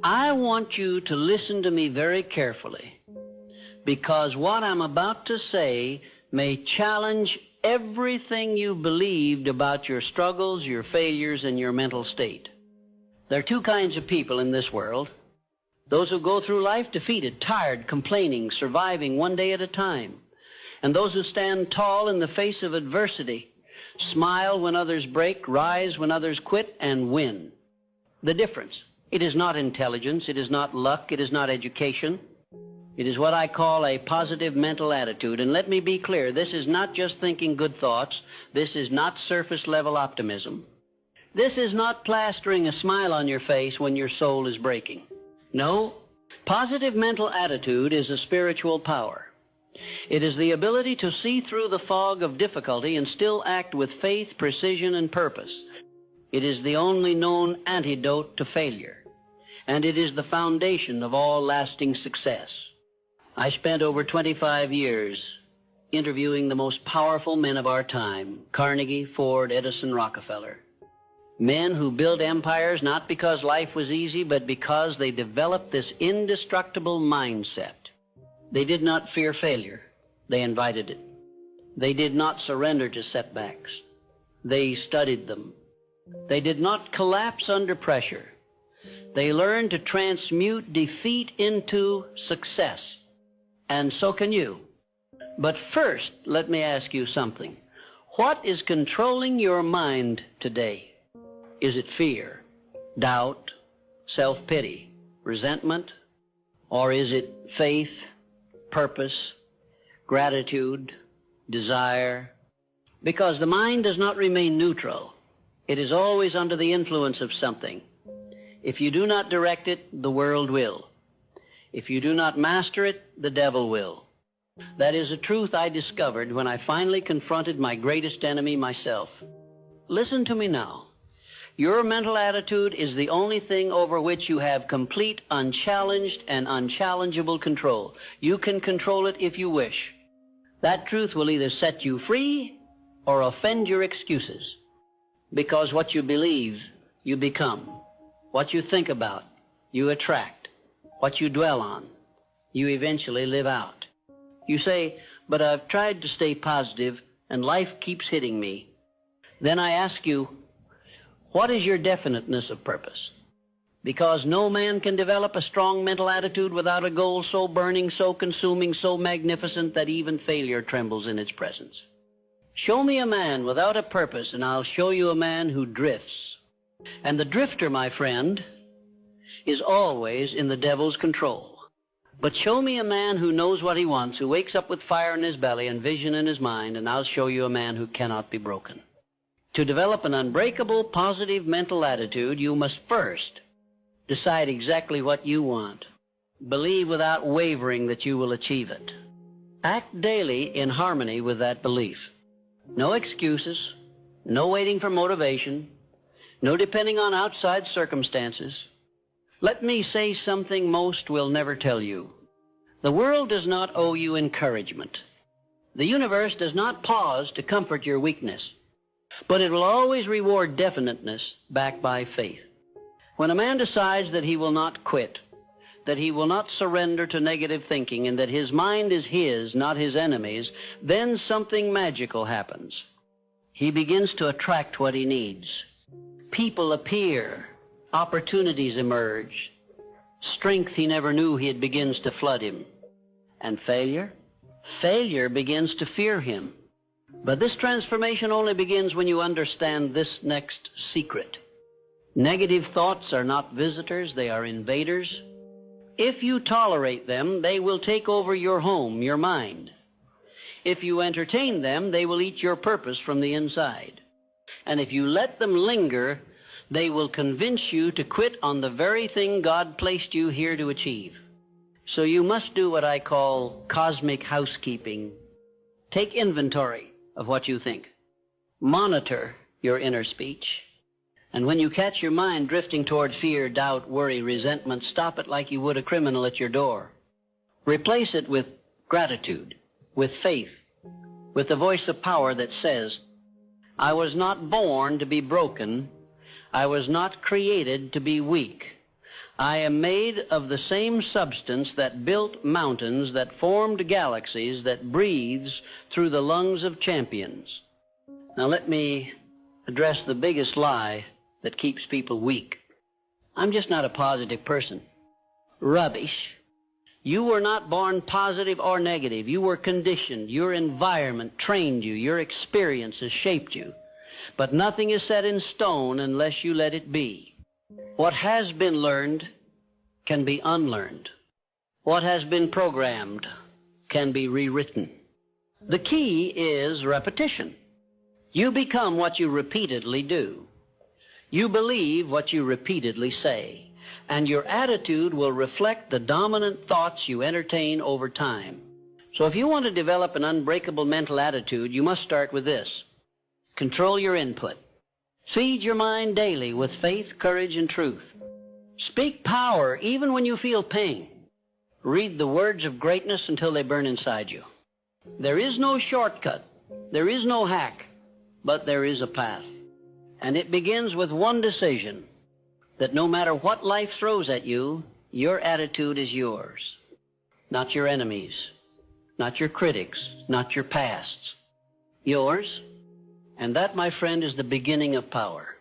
I want you to listen to me very carefully, because what I'm about to say may challenge everything you believed about your struggles, your failures, and your mental state. There are two kinds of people in this world: those who go through life defeated, tired, complaining, surviving one day at a time, and those who stand tall in the face of adversity, smile when others break, rise when others quit, and win. The difference: it is not intelligence, it is not luck, it is not education. It is what I call a positive mental attitude. And let me be clear, this is not just thinking good thoughts. This is not surface-level optimism. This is not plastering a smile on your face when your soul is breaking. No, positive mental attitude is a spiritual power. It is the ability to see through the fog of difficulty and still act with faith, precision, and purpose. It is the only known antidote to failure, and it is the foundation of all lasting success. I spent over 25 years interviewing the most powerful men of our time: Carnegie, Ford, Edison, Rockefeller. Men who built empires not because life was easy, but because they developed this indestructible mindset. They did not fear failure. They invited it. They did not surrender to setbacks. They studied them. They did not collapse under pressure. They learned to transmute defeat into success. And so can you. But first, let me ask you something. What is controlling your mind today? Is it fear, doubt, self-pity, resentment? Or is it faith, purpose, gratitude, desire? Because the mind does not remain neutral. It is always under the influence of something. If you do not direct it, the world will. If you do not master it, the devil will. That is a truth I discovered when I finally confronted my greatest enemy, myself. Listen to me now. Your mental attitude is the only thing over which you have complete, unchallenged, and unchallengeable control. You can control it if you wish. That truth will either set you free or offend your excuses. Because what you believe, you become. What you think about, you attract. What you dwell on, you eventually live out. You say, but I've tried to stay positive and life keeps hitting me. Then I ask you, what is your definiteness of purpose? Because no man can develop a strong mental attitude without a goal so burning, so consuming, so magnificent that even failure trembles in its presence. Show me a man without a purpose, and I'll show you a man who drifts. And the drifter, my friend, is always in the devil's control. But show me a man who knows what he wants, who wakes up with fire in his belly and vision in his mind, and I'll show you a man who cannot be broken. To develop an unbreakable, positive mental attitude, you must first decide exactly what you want. Believe without wavering that you will achieve it. Act daily in harmony with that belief. No excuses, no waiting for motivation, no depending on outside circumstances. Let me say something most will never tell you. The world does not owe you encouragement. The universe does not pause to comfort your weakness, but it will always reward definiteness backed by faith. When a man decides that he will not quit, that he will not surrender to negative thinking, and that his mind is his, not his enemy's, then something magical happens. He begins to attract what he needs. People appear. Opportunities emerge. Strength he never knew he had begins to flood him. And failure? Failure begins to fear him. But this transformation only begins when you understand this next secret. Negative thoughts are not visitors, they are invaders. If you tolerate them, they will take over your home, your mind. If you entertain them, they will eat your purpose from the inside. And if you let them linger, they will convince you to quit on the very thing God placed you here to achieve. So you must do what I call cosmic housekeeping. Take inventory of what you think. Monitor your inner speech. And when you catch your mind drifting toward fear, doubt, worry, resentment, stop it like you would a criminal at your door. Replace it with gratitude, with faith, with the voice of power that says, I was not born to be broken. I was not created to be weak. I am made of the same substance that built mountains, that formed galaxies, that breathes through the lungs of champions. Now let me address the biggest lie that keeps people weak. I'm just not a positive person. Rubbish. You were not born positive or negative. You were conditioned. Your environment trained you. Your experience has shaped you. But nothing is set in stone unless you let it be. What has been learned can be unlearned. What has been programmed can be rewritten. The key is repetition. You become what you repeatedly do. You believe what you repeatedly say. And your attitude will reflect the dominant thoughts you entertain over time. So if you want to develop an unbreakable mental attitude, you must start with this. Control your input. Feed your mind daily with faith, courage, and truth. Speak power even when you feel pain. Read the words of greatness until they burn inside you. There is no shortcut. There is no hack. But there is a path. And it begins with one decision, that no matter what life throws at you, your attitude is yours. Not your enemies. Not your critics. Not your pasts. Yours. And that, my friend, is the beginning of power.